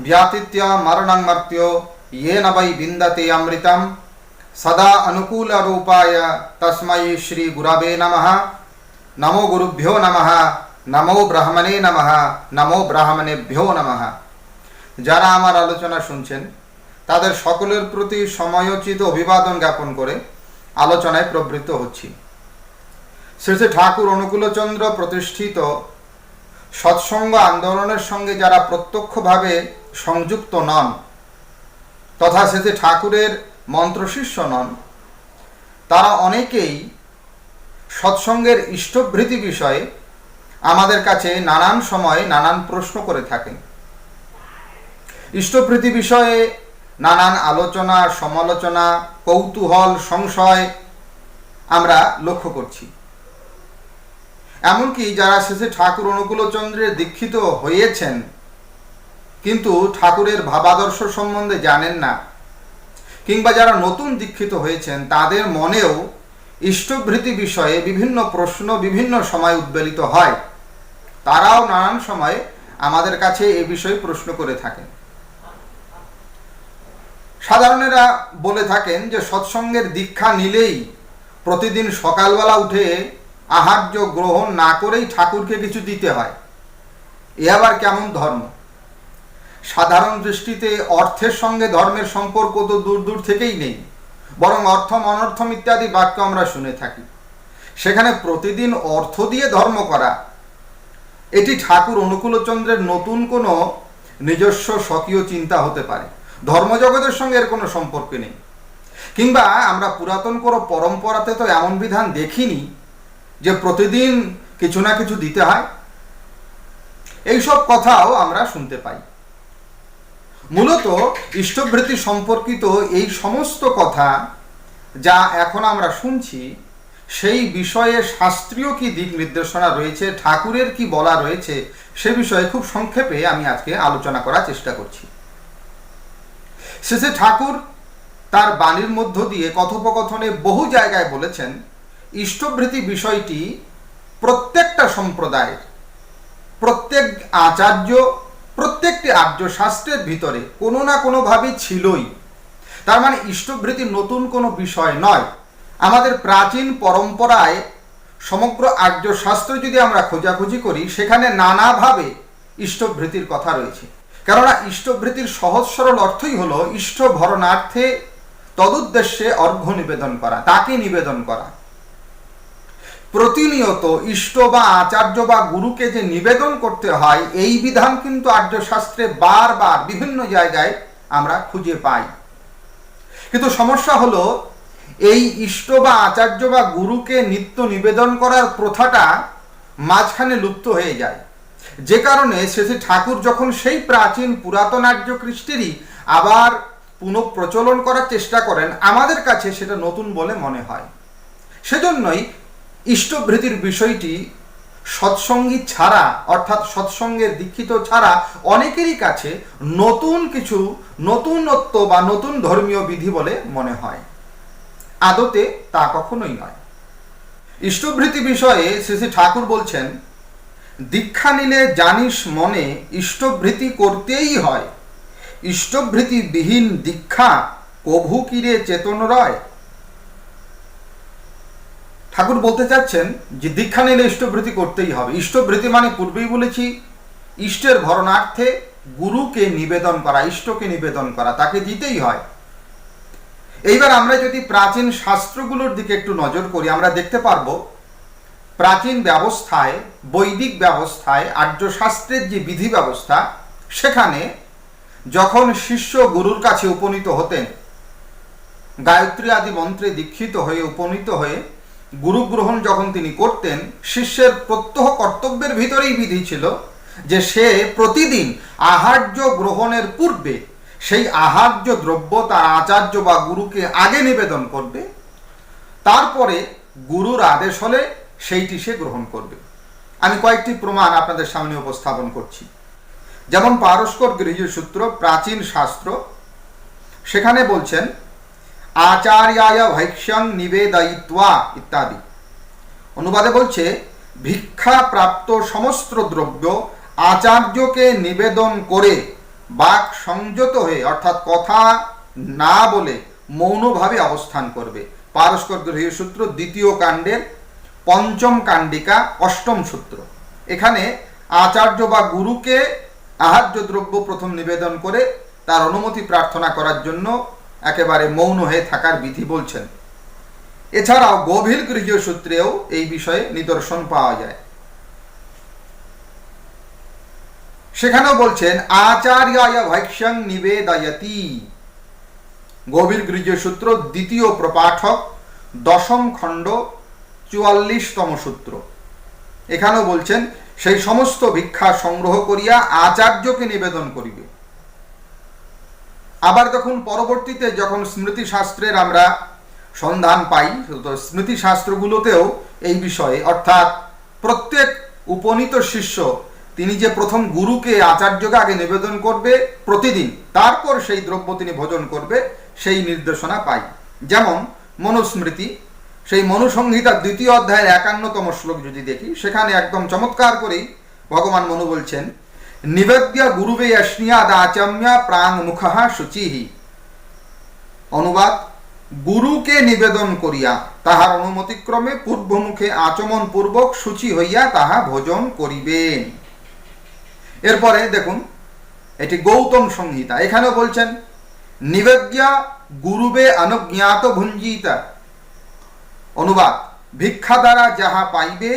व्यातीत्य मरणं मर्त्यो येन वै विन्दते अमृतं सदा अनुकूल रूपाय तस्मै श्री गुरवे नमः। नमो गुरुभ्यो नमः। नमो ब्राह्मणे नमः। नमो ब्राह्मणेभ्यो नमः। যারা আমার আলোচনা শুনছেন তাদের সকলের প্রতি সময়োচিত অভিবাদন জ্ঞাপন করে আলোচনায় প্রবৃত্ত হচ্ছি। শ্রী শ্রী ঠাকুর অনুকূলচন্দ্র প্রতিষ্ঠিত সৎসঙ্গ আন্দোলনের সঙ্গে যারা প্রত্যক্ষভাবে সংযুক্ত নন তথা শ্রী শ্রী ঠাকুরের মন্ত্রশিষ্য নন, তারা অনেকেই সৎসঙ্গের ইষ্টভৃতি বিষয়ে আমাদের কাছে নানান সময় নানান প্রশ্ন করে থাকেন। ইষ্টভৃতি বিষয়ে নানান আলোচনা, সমালোচনা, কৌতূহল, সংশয় আমরা লক্ষ্য করছি। এমনকি যারা শেষে ঠাকুর অনুকূলচন্দ্রের দীক্ষিত হয়েছেন কিন্তু ঠাকুরের ভাবাদর্শ সম্বন্ধে জানেন না, কিংবা যারা নতুন দীক্ষিত হয়েছেন তাদের মনেও ইষ্টভৃতি বিষয়ে বিভিন্ন প্রশ্ন বিভিন্ন সময় উদ্বেলিত হয়। তারাও নানান সময় আমাদের কাছে এ বিষয়ে প্রশ্ন করে থাকেন। সাধারণেরা বলে থাকেন যে সৎসঙ্গের দীক্ষা নিলেই প্রতিদিন সকালবেলা উঠে আহার্য গ্রহণ না করেই ঠাকুরকে কিছু দিতে হয়। এ আবার কেমন ধর্ম? সাধারণ দৃষ্টিতে অর্থের সঙ্গে ধর্মের সম্পর্ক তো দূর দূর থেকেই নেই, বরং অর্থম অনর্থম ইত্যাদি বাক্য আমরা শুনে থাকি। সেখানে প্রতিদিন অর্থ দিয়ে ধর্ম করা, এটি ঠাকুর অনুকূলচন্দ্রের নতুন কোনো নিজস্ব স্বকীয় চিন্তা হতে পারে। ধর্মজগতের সঙ্গে এর কোনো সম্পর্ক নেই। কিংবা আমরা পুরাতন কোনো পরম্পরাতে তো এমন বিধান দেখিনি যে প্রতিদিন কিছু না কিছু দিতে হয়। এইসব কথাও আমরা শুনতে পাই। মূলত ইষ্টভৃতি সম্পর্কিত এই সমস্ত কথা যা এখন আমরা শুনছি, সেই বিষয়ে শাস্ত্রীয় কি দিক নির্দেশনা রয়েছে, ঠাকুরের কি বলা রয়েছে, সে বিষয়ে খুব সংক্ষেপে আমি আজকে আলোচনা করার চেষ্টা করছি। শেষে ঠাকুর তার বাণীর মধ্য দিয়ে কথোপকথনে বহু জায়গায় বলেছেন ইষ্টভৃতি বিষয়টি প্রত্যেকটা সম্প্রদায়ের, প্রত্যেক আচার্য, প্রত্যেকটি আর্য শাস্ত্রের ভিতরে কোনো না কোনোভাবে ছিলই। তার মানে ইষ্টভৃতি নতুন কোনো বিষয় নয়। আমাদের প্রাচীন পরম্পরায় সমগ্র আর্য শাস্ত্র যদি আমরা খোঁজাখুঁজি করি, সেখানে নানাভাবে ইষ্টভৃতির কথা রয়েছে। কেননা ইষ্টভৃতির সহজ সরল অর্থই হলো ইষ্ট ভরণার্থে তদুদ্দেশ্যে অর্ঘ্য নিবেদন করা, তাকে নিবেদন করা। প্রতিনিয়ত ইষ্ট বা আচার্য বা গুরুকে যে নিবেদন করতে হয়, এই বিধান কিন্তু আর্য শাস্ত্রে বারবার বিভিন্ন জায়গায় আমরা খুঁজে পাই। কিন্তু সমস্যা হলো এই ইষ্ট বা আচার্য বা গুরুকে নিত্য নিবেদন করার প্রথাটা মাঝখানে লুপ্ত হয়ে যায়। যে কারণে শেষে ঠাকুর যখন সেই প্রাচীন পুরাতন আর্য কৃষ্টিরই আবার পুনঃপ্রচলন করার চেষ্টা করেন, আমাদের কাছে সেটা নতুন বলে মনে হয়। সেজন্যই ইষ্টভৃতির বিষয়টি সৎসঙ্গী ছাড়া, অর্থাৎ সৎসঙ্গের দীক্ষিত ছাড়া অনেকেরই কাছে নতুন কিছু, নতুনত্ব বা নতুন ধর্মীয় বিধি বলে মনে হয়। আদতে তা কখনোই নয়। ইষ্টভৃতি বিষয়ে শ্রী শ্রী ঠাকুর বলছেন, দীক্ষা নিলে জানিস মনে ইষ্টভৃতি করতেই হয়, ইষ্টভৃতি বিহীন দীক্ষা কভু কিরে চেতন রয়। ঠাকুর বলতে চাচ্ছেন যে দীক্ষা নিলে ইষ্টভৃতি করতেই হবে। ইষ্টভৃতি মানে পূর্বেই বলেছি ইষ্টের ভরণার্থে গুরুকে নিবেদন করা, ইষ্টকে নিবেদন করা, তাকে দিতেই হয়। এইবার আমরা যদি প্রাচীন শাস্ত্রগুলোর দিকে একটু নজর করি, আমরা দেখতে পারবো প্রাচীন ব্যবস্থায়, বৈদিক ব্যবস্থায়, আর্য শাস্ত্রের যে বিধি ব্যবস্থা, সেখানে যখন শিষ্য গুরুর কাছে উপনীত হতেন, গায়ত্রী আদি মন্ত্রে দীক্ষিত হয়ে উপনীত হয়ে গুরু গ্রহণ যখন তিনি করতেন, শিষ্যের প্রত্যহ কর্তব্যের ভিতরেই বিধি ছিল যে সে প্রতিদিন আহার্য গ্রহণের পূর্বে সেই আহার্য দ্রব্য তার আচার্য বা গুরুকে আগে নিবেদন করবে, তারপরে গুরুর আদেশ হলে সেইটি সে গ্রহণ করবে। আমি কয়েকটি প্রমাণ আপনাদের সামনে উপস্থাপন করছি। যেমন পারস্কর গৃহসূত্র, প্রাচীন শাস্ত্র, সেখানে বলছেন আচার্যায় ভৈক্ষ্যং নিবেদয়িত্বা ইত্যাদি। অনুবাদে বলছে ভিক্ষা প্রাপ্ত সমস্ত দ্রব্য আচার্যকে নিবেদন করে বাক সংযত হয়ে অর্থাৎ কথা না বলে মৌনভাবে অবস্থান করবে। পারস্কর গৃহীয় সূত্র 2য় কাণ্ডের 5ম কাণ্ডিকা 8ম সূত্র। এখানে আচার্য বা গুরুকে আহার্য দ্রব্য প্রথম নিবেদন করে তার অনুমতি প্রার্থনা করার জন্য একেবারে মৌন হয়ে থাকার বিধি বলছেন। এছাড়াও গভীর গৃহীয় সূত্রেও এই বিষয়ে নিদর্শন পাওয়া যায়। সেখানেও বলছেন আচার্যায় ভৈক্ষ্যং নিবেদয়তি। গভীর গৃহীয় সূত্র 2য় প্রপাঠক 10ম খণ্ড 44তম সূত্র। এখানেও বলছেন সেই সমস্ত ভিক্ষা সংগ্রহ করিয়া আচার্যকে নিবেদন করিবে। আবার দেখুন পরবর্তীতে যখন স্মৃতিশাস্ত্রের আমরা সন্ধান পাই, তো স্মৃতিশাস্ত্রগুলোতেও এই বিষয়ে অর্থাৎ প্রত্যেক উপনীত শিষ্য তিনি যে প্রথম গুরুকে আচার্যকে আগে নিবেদন করবে প্রতিদিন, তারপর সেই দ্রব্য তিনি ভোজন করবে, সেই নির্দেশনা পাই। যেমন মনুস্মৃতি, সেই মনুসংহিতার 2য় অধ্যায়ের 51তম শ্লোক যদি দেখি, সেখানে একদম চমৎকার করেই ভগবান মনু বলছেন নিবেদ্য গুরুবে অশ্নিয়াদ আচম্যা প্রাং মুখা শুচিহি। অনুবাদ, গুরুকে নিবেদন করিয়া তাহার অনুমতিক্রমে পূর্বমুখে আচমন পূর্বক শুচি হইয়া তাহা ভোজন করিবেন। এরপরে দেখুন এটি গৌতম সংহিতা, এখানেও বলছেন নিবেদ্য গুরুবে অনুজ্ঞাত ভুঞ্জিতা। অনুবাদ, ভিক্ষা দ্বারা যাহা পাইবে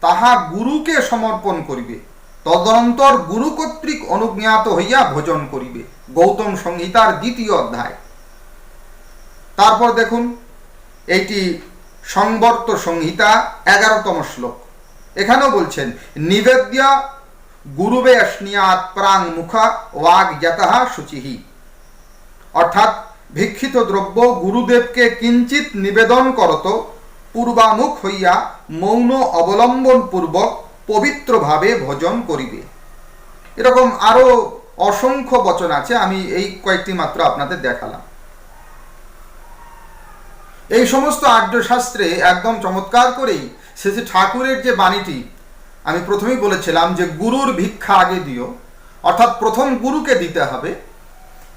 তাহা গুরুকে সমর্পণ করিবে, তদনন্তর গুরু কর্তৃক অনুজ্ঞাত হইয়া ভোজন করিবে। গৌতম সংহিতার 2য় অধ্যায়। তারপর দেখুন এইটি সংবর্ত সংহিতা 11তম শ্লোক। এখানেও বলছেন নিবেদ্য গুরুবে অশ্নিয়াত প্রাং মুখা ওয়াগ যতঃ শুচিহি। অর্থাৎ ভিক্ষিত দ্রব্য গুরুদেবকে কিঞ্চিত নিবেদন করত, পূর্বামুখ হইয়া মৌন অবলম্বন পূর্বক পবিত্রভাবে ভোজন করিবে। এরকম আরো অসংখ্য বচন আছে, আমি এই কয়েকটি মাত্র আপনাদের দেখালাম। এই সমস্ত আর্যশাস্ত্রে একদম চমৎকার করেই শ্রী ঠাকুরের যে বাণীটি আমি প্রথমেই বলেছিলাম যে গুরুর ভিক্ষা আগে দিও, অর্থাৎ প্রথম গুরুকে দিতে হবে,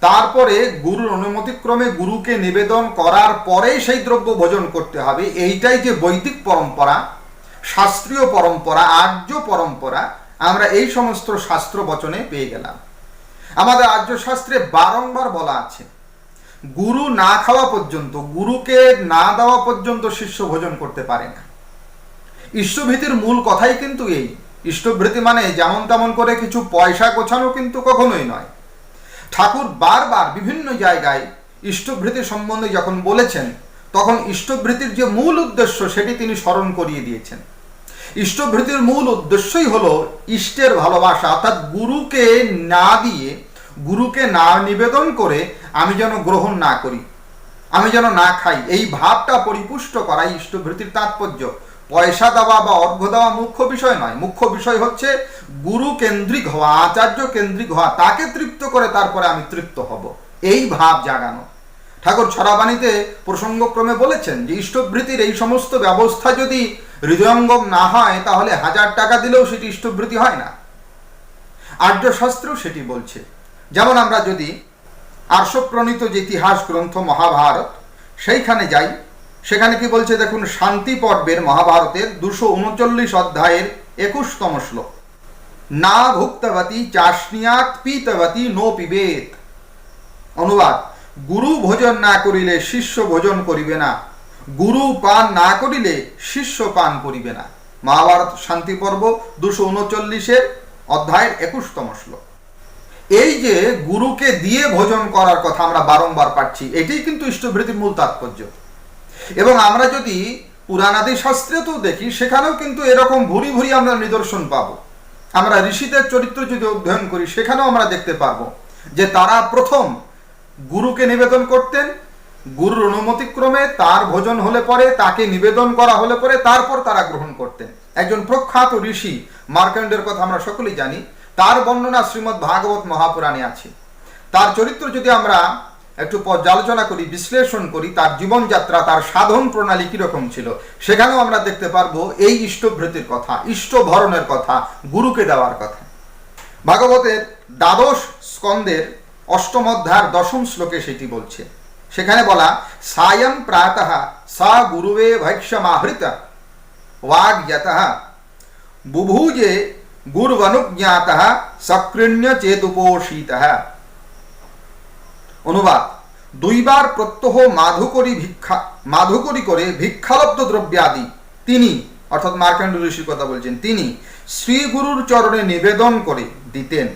তারপরে গুরুর অনুমতিক্রমে গুরুকে নিবেদন করার পরেই সেই দ্রব্য ভোজন করতে হবে। এইটাই যে বৈদিক পরম্পরা, শাস্ত্রীয় পরম্পরা, আর্য পরম্পরা, আমরা এই সমস্ত শাস্ত্র বচনে পেয়ে গেলাম। আমাদের আর্য শাস্ত্রে বারংবার বলা আছে গুরু না খাওয়া পর্যন্ত, গুরুকে না দেওয়া পর্যন্ত শিষ্য ভোজন করতে পারে না। ইষ্টভীতির মূল কথাই কিন্তু এই। ইষ্টভৃতি মানে যেমন তেমন করে কিছু পয়সা গোছানো কিন্তু কখনোই নয়। ঠাকুর বারবার বিভিন্ন জায়গায় ইষ্টভৃতি সম্বন্ধে যখন বলেছেন, তখন ইষ্টভৃতির যে মূল উদ্দেশ্য সেটি তিনি স্মরণ করিয়ে দিয়েছেন। ইষ্টভৃতির মূল উদ্দেশ্যই হলো ইষ্টের ভালোবাসা, অর্থাৎ গুরুকে না দিয়ে, গুরুকে না নিবেদন করে আমি যেন গ্রহণ না করি, আমি যেন না খাই, এই ভাবটা পরিপুষ্ট করাই ইষ্টভৃতির তাৎপর্য। পয়সা দেওয়া বা অর্ঘ্য দেওয়া মুখ্য বিষয় নয়। মুখ্য বিষয় হচ্ছে গুরু কেন্দ্রিক হওয়া, আচার্য কেন্দ্রিক হওয়া, তাকে তৃপ্ত করে তারপরে আমি তৃপ্ত হব, এই ভাব জাগানো। ঠাকুর ছড়াবাণীতে প্রসঙ্গক্রমে বলেছেন যে ইষ্টভৃতির এই সমস্ত ব্যবস্থা যদি হৃদয়ঙ্গম না হয় তাহলে 1000 টাকা দিলেও সেটি ইষ্টভৃতি হয় না। আর্য শাস্ত্রেও সেটি বলছে। যেমন আমরা যদি আর্ষপ্রণীত যে ইতিহাস গ্রন্থ মহাভারত সেইখানে যাই, সেখানে কি বলছে দেখুন, শান্তি পর্বের মহাভারতের 239 অধ্যায়ের 21তম শ্লোক, না ভুক্তবতী চাষ্ণিয়াত পিতবতী নো পিবেত। অনুবাদ, গুরু ভোজন না করিলে শিষ্য ভোজন করিবে না, গুরু পান না করিলে শিষ্য পান করিবে না। মহাভারত শান্তি পর্ব 239 অধ্যায়ের 21তম শ্লোক। এই যে গুরুকে দিয়ে ভোজন করার কথা আমরা বারংবার পাচ্ছি, এটাই কিন্তু ইষ্টভৃতির মূল তাৎপর্য। এবং আমরা যদি পুরাণাদি শাস্ত্রেও দেখি, সেখানেও কিন্তু এরকম ভুরি ভুরি আমরা নিদর্শন পাব। আমরা ঋষিদের চরিত্র যদি অধ্যয়ন করি, সেখানেও আমরা দেখতে পারবো যে তারা প্রথম গুরুকে নিবেদন করতেন, গুরুর অনুমতিক্রমে তার ভোজন হলে পরে, তাকে নিবেদন করা হলে পরে তারপর তারা গ্রহণ করতেন। একজন প্রখ্যাত ঋষি মার্কণ্ডের কথা আমরা সকলেই জানি, তার বর্ণনা শ্রীমদ্ ভাগবত মহাপুরাণে আছে। তার চরিত্র যদি আমরা একটু পর্যালোচনা করি, বিশ্লেষণ করি, তার জীবনযাত্রা, তার সাধন প্রণালী কিরকম ছিল, সেখানেও আমরা দেখতে পারবো এই ইষ্টভৃতির কথা, ইষ্ট ভরণের কথা, গুরুকে দেওয়ার কথা। ভাগবতের দ্বাদশ স্কন্দের অষ্টম অধ্যায়ের দশম শ্লোকে সেটি বলছে। সেখানে বলা, সায়ং প্রাতঃ সা গুরুবে ভৈক্ষমাহৃত ওয়াগ যতঃ বুভুজে গুরুবনুজ্ঞাতঃ সকৃণ্য চেতুপোষিতঃ। অনুবাদ, দুইবার প্রত্যহ মাধুকরী করে ভিক্ষালব্ধ দ্রব্যাদি তিনি, অর্থাৎ মার্কণ্ড ঋষির কথা বলছেন, তিনি শ্রীগুরুর চরণে নিবেদন করে দিতেন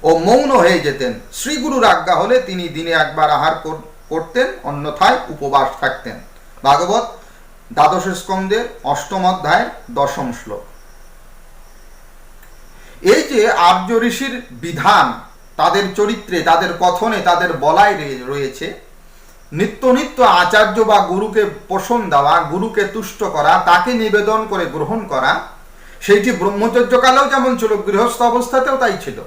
ও মৌন হয়ে যেতেন। শ্রীগুরুর আজ্ঞা হলে তিনি দিনে একবার আহার করতেন, অন্যথায় উপবাস থাকতেন। ভাগবত দ্বাদশ স্কন্ধের অষ্টম অধ্যায়ের দশম শ্লোক। এই যে আর্য ঋষির বিধান, তাদের চরিত্রে, তাদের কথনে, তাদের বলায় রয়েছে, নিত্য নিত্য আচার্য বা গুরুকে পোষণ দেওয়া, গুরুকে তুষ্ট করা, তাকে নিবেদন করে গ্রহণ করা, সেইটি ব্রহ্মচর্যকালেও যেমন ছিল, গৃহস্থ অবস্থাতেও তাই ছিল।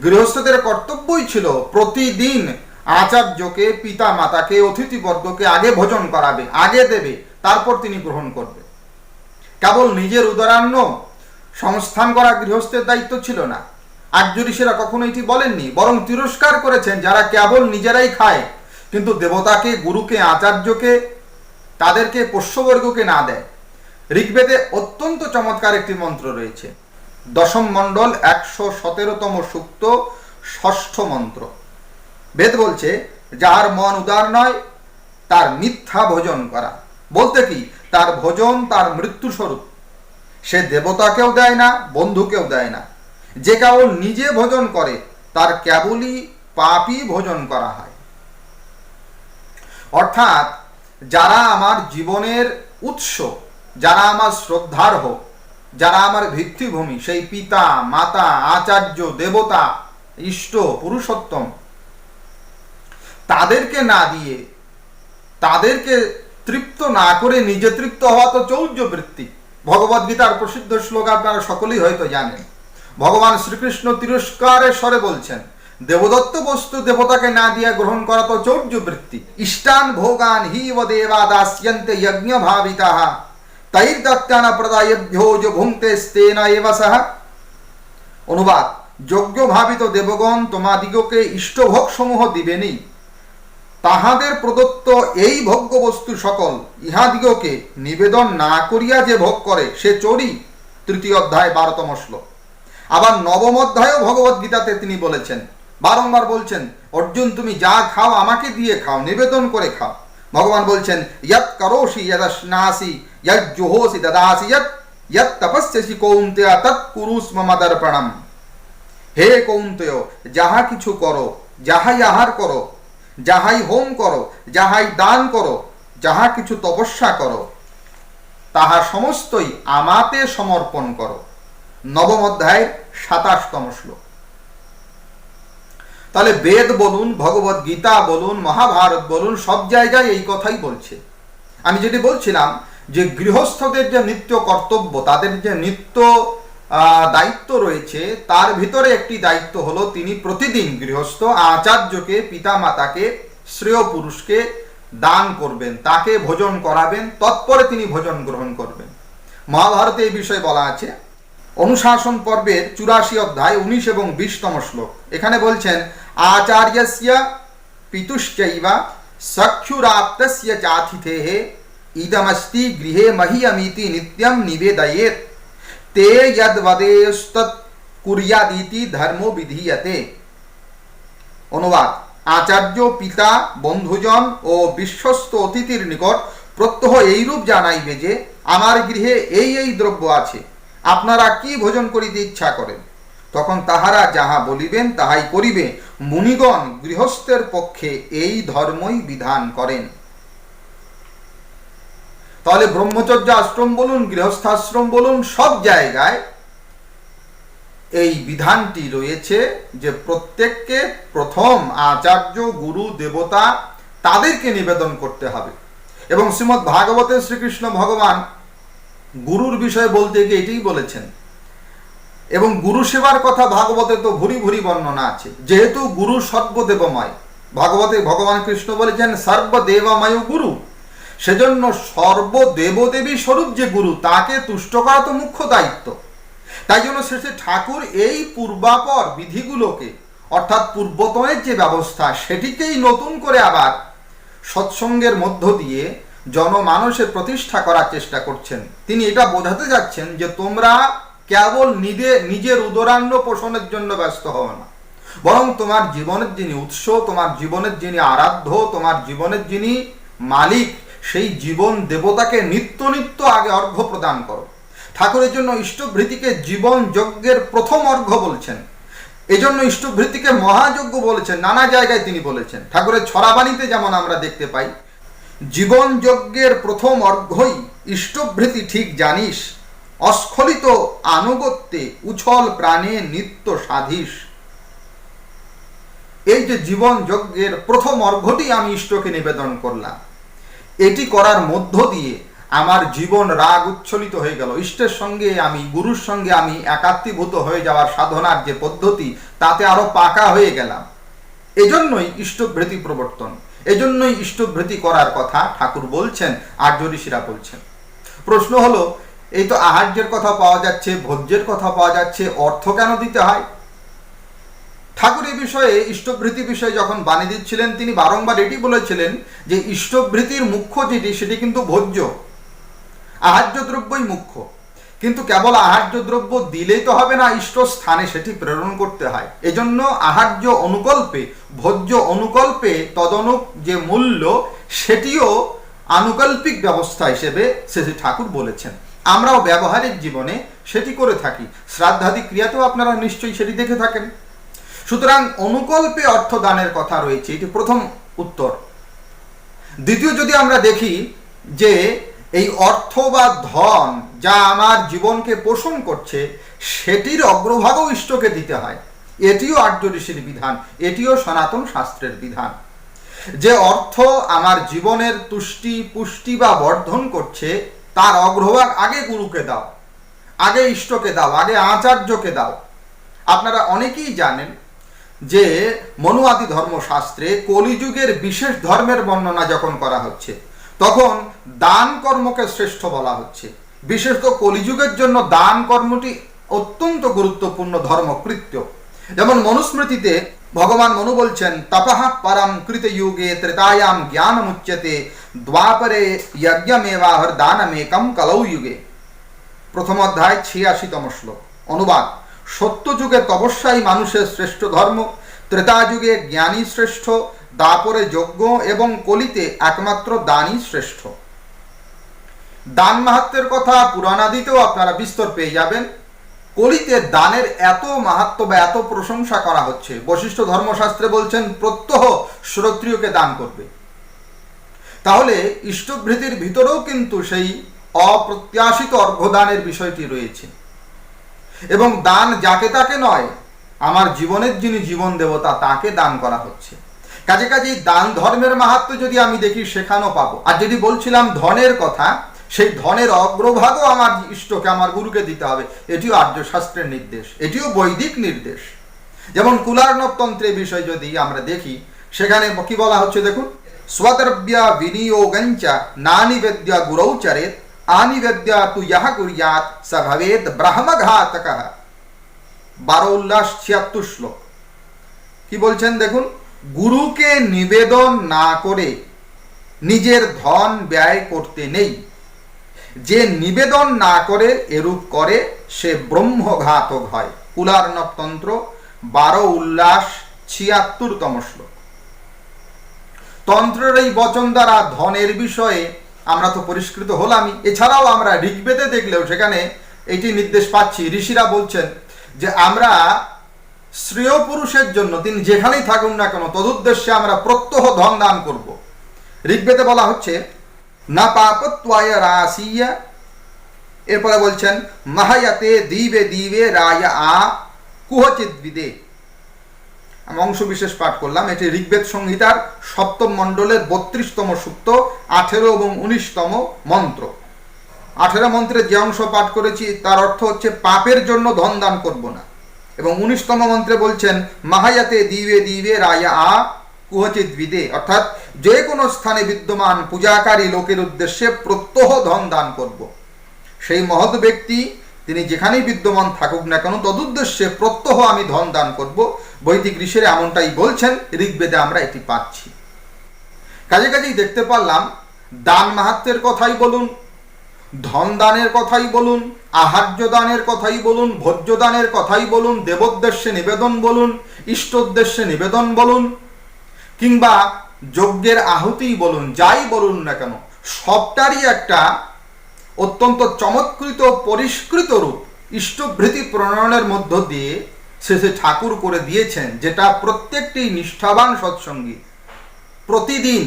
গৃহস্থদের কর্তব্যই ছিল প্রতিদিন আচার্যকে, পিতা মাতাকে, অতিথিবর্গকে আগে ভোজন করাবে, আগে দেবে, তারপর তিনি গ্রহণ করবে। কেবল নিজের উদরান্ন সংস্থান করা গৃহস্থের দায়িত্ব ছিল না। আর্য ঋষিরা কখনো এটি বলেননি, বরং তিরস্কার করেছেন যারা কেবল নিজেরাই খায় কিন্তু দেবতাকে, গুরুকে, আচার্যকে, তাদেরকে পোষ্যবর্গকে না দেয়। ঋগ্বেদে অত্যন্ত চমৎকার একটি মন্ত্র রয়েছে, দশম মণ্ডল 117তম সূক্ত, ষষ্ঠ মন্ত্র। বেদ বলছে, যার মন উদার নয় তার মিথ্যা ভোজন করা, বলতে কি তার ভোজন তার মৃত্যু স্বরূপ। সে দেবতাকেও দেয় না, বন্ধুকেও দেয় না। যে কেবল নিজে ভোজন করে তার কেবলই পাপই ভোজন করা হয়। অর্থাৎ যারা আমার জীবনের উৎস, যারা আমার শ্রদ্ধার্হ, যারা আমার ভিত্তিভূমি, সেই পিতা, মাতা, আচার্য, দেবতা, ইষ্ট, পুরুষোত্তম, তাদেরকে না দিয়ে, তাদেরকে তৃপ্ত না করে নিজে তৃপ্ত হওয়া তো চৌর্য বৃত্তি। ভগবদ গীতার প্রসিদ্ধ শ্লোক আপনারা সকলেই হয়তো জানেন। ভগবান শ্রীকৃষ্ণ তিরস্কারের স্বরে বলছেন, দেবদত্ত বস্তু দেবতাকে না দিয়ে গ্রহণ করা তো চৌর্য বৃত্তি। ইষ্টান ভোগান হি ও দেবা দাস্যন্তে যজ্ঞ ভাবিতাঃ তৈর্দত্তান প্রদায়েভ্যো যো ভুঙ্ক্তে স্তেন এব সহ। অনুবাদ, যজ্ঞ ভাবিত দেবগণ তোমাদিগকে ইষ্টভোগ সমূহ দিবেনি, তাহাদের প্রদত্ত এই ভোগ্য বস্তু সকল ইহাদিগকে নিবেদন না করিয়া যে ভোগ করে সে চোরই। তৃতীয় অধ্যায় 12তম শ্লোক। আবার নবম অধ্যায়ও ভগবদ গীতাতে তিনি বলেছেন, বারংবার বলছেন, অর্জুন তুমি যা খাও আমাকে দিয়ে খাও, নিবেদন করে খাও। ভগবান বলছেন, ইয়ৎ করোষি যদশ্নাসি ইয়ৎ জুহোসি দদাসি ইয়ৎ তপস্যসি কৌন্তেয় তৎ কুরুষ্ম মদর্পণম। হে কৌন্তেয়, যাহা কিছু করো, যাহাই আহার করো, যাহাই হোম করো, যাহাই দান করো, যাহা কিছু তপস্যা করো, তাহা সমস্তই আমাতে সমর্পণ করো। নবম অধ্যায়ের 27তম শ্লোক। তাহলে বেদ বলুন, ভগবদ গীতা বলুন, মহাভারত বলুন, সব জায়গায় এই কথাই বলছে। আমি যেটি বলছিলাম যে গৃহস্থদের যে নিত্য কর্তব্য, তাদের যে নিত্য দায়িত্ব রয়েছে, তার ভিতরে একটি দায়িত্ব হলো তিনি প্রতিদিন গৃহস্থ আচার্যকে, পিতা মাতাকে, শ্রেয় পুরুষকে দান করবেন, তাকে ভোজন করাবেন, তৎপরে তিনি ভোজন গ্রহণ করবেন। মহাভারতে এই বিষয়ে বলা আছে, অনুশাসন পর্বের 84 অধ্যায় 19 এবং 20তম শ্লোক। এখানে বলছেন, আচার্যস্য পিতুশ্চৈবা সখ্যুরাপ্তস্য চাতিথেঃ ইদমস্তি গৃহে মহীয়মিতি নিত্যম নিবেদয়েৎ তে যদ্বদেস্তৎ কুর্যাদিতি ধর্মো বিধীয়তে। অনুবাদ, আচার্য, পিতা, বন্ধুজন ও বিশ্বস্ত অতিথির নিকট প্রত্যহ এইরূপ জানাইবে যে আমার গৃহে এই এই দ্রব্য আছে, আপনারা কি ভোজন করিতে ইচ্ছা করেন। তখন তাহারা যাহা বলিবেন তাহাই করিবে। মুনিগণ গৃহস্থের পক্ষে এই ধর্মই বিধান করেন। তাহলে ব্রহ্মচর্য আশ্রম বলুন, গৃহস্থাশ্রম বলুন, সব জায়গায় এই বিধানটি রয়েছে যে প্রত্যেককে প্রথম আচার্য, গুরু, দেবতা, তাদেরকে নিবেদন করতে হবে। এবং শ্রীমদ্ ভাগবতে শ্রীকৃষ্ণ ভগবান গুরুর বিষয়ে বলতে গিয়ে এটাই বলেছেন। এবং গুরু সেবার কথা ভাগবতে তো ভুরি ভুরি বর্ণনা আছে। যেহেতু গুরু সর্বদেবময়, ভাগবতে ভগবান কৃষ্ণ বলেছেন সর্বদেবময় গুরু, সেজন্য সর্বদেবদেবী স্বরূপ যে গুরু, তাকে তুষ্ট করা তো মুখ্য দায়িত্ব। তাই জন্য শেষে ঠাকুর এই পূর্বাপর বিধিগুলোকে অর্থাৎ পূর্বতনের যে ব্যবস্থা সেটিকেই নতুন করে আবার সৎসঙ্গের মধ্য দিয়ে জনমানসে প্রতিষ্ঠা করার চেষ্টা করছেন। তিনি এটা বোঝাতে যাচ্ছেন যে তোমরা কেবল নিজের উদরান্ন পোষণের জন্য ব্যস্ত হও না, বরং তোমার জীবনের যিনি উৎস, তোমার জীবনের যিনি আরাধ্য, তোমার জীবনের যিনি মালিক, সেই জীবন দেবতাকে নিত্য নিত্য আগে অর্ঘ্য প্রদান করো। ঠাকুরের জন্য ইষ্টভৃতিকে জীবন যজ্ঞের প্রথম অর্ঘ্য বলছেন, এজন্য ইষ্টভৃতিকে মহাযজ্ঞ বলেছেন, নানা জায়গায় তিনি বলেছেন। ঠাকুরের ছড়াবাণীতে যেমন আমরা দেখতে পাই, জীবন যজ্ঞের প্রথম অর্ঘ্যই ইষ্টভৃতি ঠিক জানিস, অস্খলিত আনুগত্যে উছল প্রাণে নিত্য সাধিস। এই যে জীবন যজ্ঞের প্রথম অর্ঘ্যটি আমি ইষ্টকে নিবেদন করলাম, এটি করার মধ্য দিয়ে আমার জীবন রাগ উচ্ছলিত হয়ে গেল, ইষ্টের সঙ্গে আমি, গুরুর সঙ্গে আমি একাত্মীভূত হয়ে যাওয়ার সাধনার যে পদ্ধতি, তাতে আরো পাকা হয়ে গেলাম। এজন্যই ইষ্টভৃতি প্রবর্তন, এজন্যই ইষ্টভৃতি করার কথা ঠাকুর বলছেন, আর্য ঋষিরা বলছেন। প্রশ্ন হলো, এই তো আহার্যের কথা পাওয়া যাচ্ছে, ভোজ্যের কথা পাওয়া যাচ্ছে, অর্থ কেন দিতে হয়? ঠাকুর এই বিষয়ে, ইষ্টভৃতি বিষয়ে যখন বাণী দিচ্ছিলেন, তিনি বারংবার এটি বলেছিলেন যে ইষ্টভৃতির মুখ্য যেটি, সেটি কিন্তু ভোজ্য, আহার্য দ্রব্যই মুখ্য। কিন্তু কেবল আহার্য দ্রব্য দিলেই তো হবে না, ইষ্ট স্থানে সেটি প্রেরণ করতে হয়। এজন্য আহার্য অনুকল্পে, ভোজ্য অনুকল্পে তদনুক যে মূল্য, সেটিও আনুকল্পিক ব্যবস্থা হিসেবে শেষে ঠাকুর বলেছেন। আমরাও ব্যবহারিক জীবনে সেটি করে থাকি, শ্রাদ্ধাদি ক্রিয়াতেও আপনারা নিশ্চয়ই সেটি দেখে থাকেন। সুতরাং অনুকল্পে অর্থদানের কথা রয়েছে, এটি প্রথম উত্তর। দ্বিতীয়, যদি আমরা দেখি যে এই অর্থ বা ধন যা আমার জীবনকে পোষণ করছে, সেটির অগ্রভাগও ইষ্টকে দিতে হয়, এটিও আর্য ঋষির বিধান, এটিও সনাতন শাস্ত্রের বিধান। যে অর্থ আমার জীবনের তুষ্টি, পুষ্টি বা বর্ধন করছে, তার অগ্রভাগ আগে গুরুকে দাও, আগে ইষ্টকে দাও, আগে আচার্যকে দাও। আপনারা অনেকেই জানেন যে মনুয়াদি ধর্মশাস্ত্রে কলিযুগের বিশেষ ধর্মের বর্ণনা যখন করা হচ্ছে, তখন দান কর্মকে শ্রেষ্ঠ বলা হচ্ছে। বিশেষত কলিযুগের জন্য দান কর্মটি অত্যন্ত গুরুত্বপূর্ণ ধর্মকৃত্য। যেমন মনুস্মৃতিতে ভগবান মনু বলছেন, তপঃ পরম কৃতযুগে ত্রেতায়াম জ্ঞানমুচ্যতে দ্বাপরে যজ্ঞমেবাহর দানমেকম কলৌ যুগে। প্রথম অধ্যায় 86তম শ্লোক। অনুবাদ, সত্যযুগে তপস্যাই মানুষের শ্রেষ্ঠ ধর্ম, ত্রেতা যুগে জ্ঞানী শ্রেষ্ঠ, দাপরে যজ্ঞ এবং কলিতে একমাত্র দানই শ্রেষ্ঠ। দান মাহাত্ম্যের কথা পুরাণাদিতেও আপনারা বিস্তর পেয়ে যাবেন। কলিতে দানের এত মাহাত্ম্য বা এত প্রশংসা করা হচ্ছে, বশিষ্ঠ ধর্মশাস্ত্রে বলছেন প্রত্যহ শ্রোত্রিয়কে দান করবে। তাহলে ইষ্টভৃতির ভিতরেও কিন্তু সেই অপ্রত্যাশিত অর্ঘ্যদানের বিষয়টি রয়েছে। এবং দান যাকে তাকে নয়, আমার জীবনের যিনি জীবন দেবতা, তাকে দান করা হচ্ছে। কাজেই দান ধর্মের মাহাত্ম্য যদি আমি দেখি, সেখানেও পাবো। আর যদি বলছিলাম ধনের কথা, সেই ধনের অগ্রভাগও আমার ইষ্টকে, আমার গুরুকে দিতে হবে, এটিও আর্য শাস্ত্রের নির্দেশ, এটিও বৈদিক নির্দেশ। যেমন কুলার্ণব তন্ত্রের বিষয় যদি আমরা দেখি, সেখানে কি বলা হচ্ছে দেখুন, স্বদ্রব্যা বিনিয়োগঞ্চা নানিবেদ্যা গুরৌচরেত আনিবেদ্যা তু ইহ কুর্যাৎ স ভবেদ ব্রহ্মঘাতকঃ। 12-76 শ্লোক। কি বলছেন দেখুন, গুরুকে নিবেদন না করে নিজের ধন ব্যয় করতে নেই। যে নিবেদন না করে এরূপ করে, সে ব্রহ্মঘাতক হয়। কুলার্ণব তন্ত্র 12-76তম শ্লোক। তন্ত্রের এই বচন দ্বারা ধনের বিষয়ে আমরা তো পরিষ্কৃত হলামই। এছাড়াও আমরা ঋগ্বেদে দেখলেও সেখানে এটি নির্দেশ পাচ্ছি। ঋষিরা বলছেন যে আমরা শ্রেয় পুরুষের জন্য, তিনি যেখানেই থাকুন না কেন, তদুদ্দেশ্যে আমরা প্রত্যহ ধন দান করব। ঋগ্বেদে বলা হচ্ছে না পাপত্বায় রাসিয়া, এরপরে বলছেন মাহায়াতে দিবে দিবে রায় আ কুহচিত বিদে। আমি অংশ বিশেষ পাঠ করলাম, এটি ঋগ্বেদ সংহিতার 7ম মণ্ডলের 32তম সূক্ত, 18 এবং 19তম মন্ত্র। 18 মন্ত্রে যে অংশ পাঠ করেছি তার অর্থ হচ্ছে পাপের জন্য ধন দান করব না। এবং 19তম মন্ত্রে বলছেন মাহায়াতে দিবে দিবে রায় আ কুহচিত বিদে, অর্থাৎ যে কোনো স্থানে বিদ্যমান পূজাকারী লোকের উদ্দেশ্যে প্রত্যহ ধন দান করব। সেই মহৎ ব্যক্তি তিনি যেখানেই বিদ্যমান থাকুক না কেন তদুদ্দেশ্যে প্রত্যহ আমি ধন দান করব। বৈদিক ঋষিরা এমনটাই বলছেন, ঋগ্বেদে আমরা এটি পাচ্ছি। কাজেই দেখতে পারলাম দান মাহাত্ম্যের কথাই বলুন, ধন দানের কথাই বলুন, আহার্য দানের কথাই বলুন, ভোজ্য দানের কথাই বলুন, দেবোদ্দেশ্যে নিবেদন বলুন, ইষ্টোদ্দেশ্যে নিবেদন বলুন, কিংবা যজ্ঞের আহুতি বলুন, যাই বলুন না কেন সবটারই একটা অত্যন্ত চমৎকৃত পরিষ্কৃত রূপ ইষ্টভৃতি প্রণয়নের মধ্য দিয়ে শেষে ঠাকুর করে দিয়েছেন, যেটা প্রত্যেকটি নিষ্ঠাবান সৎসঙ্গী প্রতিদিন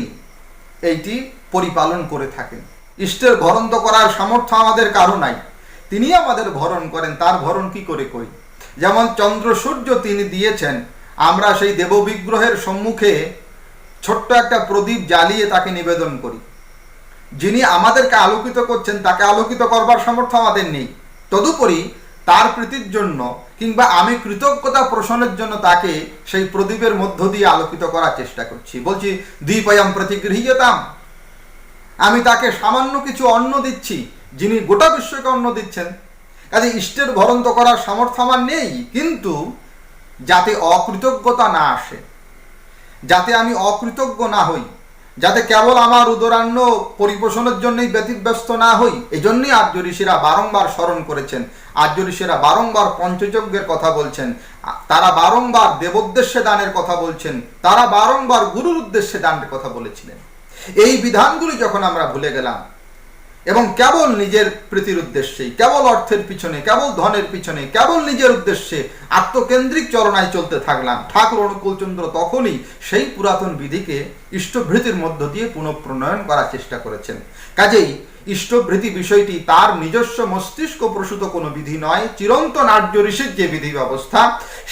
এইটি পরিপালন করে থাকেন। ইষ্টের ভরণ তো করার সামর্থ্য আমাদের কারো নাই, তিনি আমাদের ভরণ করেন। তার ভরণ কি করে করি? যেমন চন্দ্র সূর্য তিনি দিয়েছেন, আমরা সেই দেব বিগ্রহের সম্মুখে ছোট্ট একটা প্রদীপ জ্বালিয়ে তাকে নিবেদন করি। যিনি আমাদেরকে আলোকিত করছেন তাকে আলোকিত করবার সামর্থ্য আমাদের নেই, তদুপরি তার প্রীতির জন্য কিংবা আমি কৃতজ্ঞতা প্রশ্নের জন্য তাকে সেই প্রদীপের মধ্য দিয়ে আলোকিত করার চেষ্টা করছি। বলছি দ্বীপয়াম প্রতিগৃহীয়তাম, আমি তাকে সামান্য কিছু অন্ন দিচ্ছি, যিনি গোটা বিশ্বকে অন্ন দিচ্ছেন। কাজে ইষ্টের ভরণ তো করার সামর্থ্য আমার নেই, কিন্তু যাতে অকৃতজ্ঞতা না আসে, যাতে আমি অকৃতজ্ঞ না হই, যাতে কেবল আমার উদরান্ন পরিপোষণের জন্যই ব্যতিব্যস্ত না হই, এই জন্যই আর্য ঋষিরা বারংবার স্মরণ করেছেন। আর্য ঋষিরা বারংবার পঞ্চযজ্ঞের কথা বলছেন, তারা বারংবার দেবোদ্দেশ্যে দানের কথা বলছেন, তারা বারংবার গুরুর উদ্দেশ্যে দানের কথা বলেছিলেন। এই বিধানগুলি যখন আমরা ভুলে গেলাম এবং কেবল নিজের প্রীতির উদ্দেশ্যেই, কেবল অর্থের পিছনে, কেবল ধনের পিছনে, কেবল নিজের উদ্দেশ্যে আত্মকেন্দ্রিক চলনায় চলতে থাকলাম, ঠাকুর অনুকূলচন্দ্র তখনই সেই পুরাতন বিধিকে ইষ্টভৃতির মধ্য দিয়ে পুনঃপ্রণয়ন করার চেষ্টা করেছেন। কাজেই ইষ্টভৃতি বিষয়টি তার নিজস্ব মস্তিষ্ক প্রসূত কোনো বিধি নয়, চিরন্তন আর্য ঋষির যে বিধি ব্যবস্থা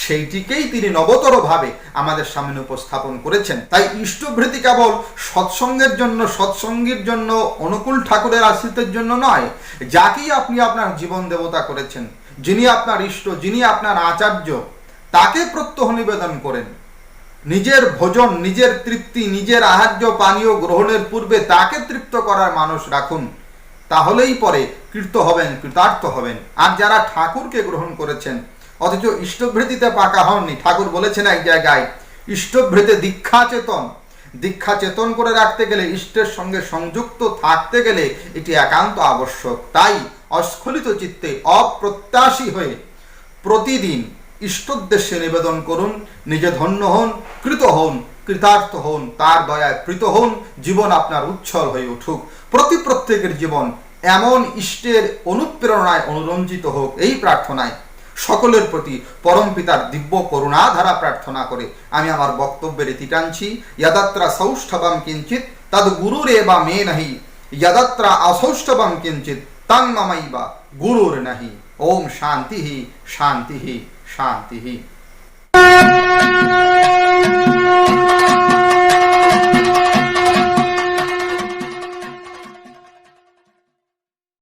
সেইটিকেই তিনি নবতরভাবে আমাদের সামনে উপস্থাপন করেছেন। তাই ইষ্টভৃতি কেবল সৎসঙ্গের জন্য, সৎসঙ্গীর জন্য, অনুকূল ঠাকুরের আশ্রিতের জন্য নয়। যাকেই আপনি আপনার জীবন দেবতা করেছেন, যিনি আপনার ইষ্ট, যিনি আপনার আচার্য, তাকে প্রত্যহ নিবেদন করেন। নিজের ভোজন, নিজের তৃপ্তি, নিজের আহার্য পানীয় গ্রহণের পূর্বে তাকে তৃপ্ত করার মানুষ রাখুন, তাহলেই পরে কৃত হবেন, কৃতার্থ হবেন। আর যারা ঠাকুরকে গ্রহণ করেছেন অথচ ইষ্টভৃতিতে পাকা হননি, ঠাকুর বলেছেন এক জায়গায় ইষ্টভৃতে দীক্ষা চেতন, দীক্ষা চেতন করে রাখতে গেলে, ইষ্টের সঙ্গে সংযুক্ত থাকতে গেলে এটি একান্ত আবশ্যক। তাই অস্খলিত চিত্তে অপ্রত্যাশী হয়ে প্রতিদিন ইষ্টোদ্দেশ্যে নিবেদন করুন, নিজে ধন্য হন, কৃত হন, কৃতার্থ হন, তার দয়ায় প্রীত হন, জীবন আপনার উচ্ছল হয়ে উঠুক। প্রত্যেকের জীবন এমন ইষ্টের অনুপ্রেরণায় অনুরঞ্জিত হোক, এই প্রার্থনায় সকলের প্রতি পরম পিতার দিব্য করুণাধারা প্রার্থনা করে আমি আমার বক্তব্যের ইতি টানছি। যদাত্রা সৌষ্ঠবম কিঞ্চিত তদ গুরুরেবা মে নাহি, যদাত্রা অসৌষ্ঠবম কিঞ্চিত তং মমৈবা গুরুর নাহি। ওম শান্তি শান্তি শান্তি।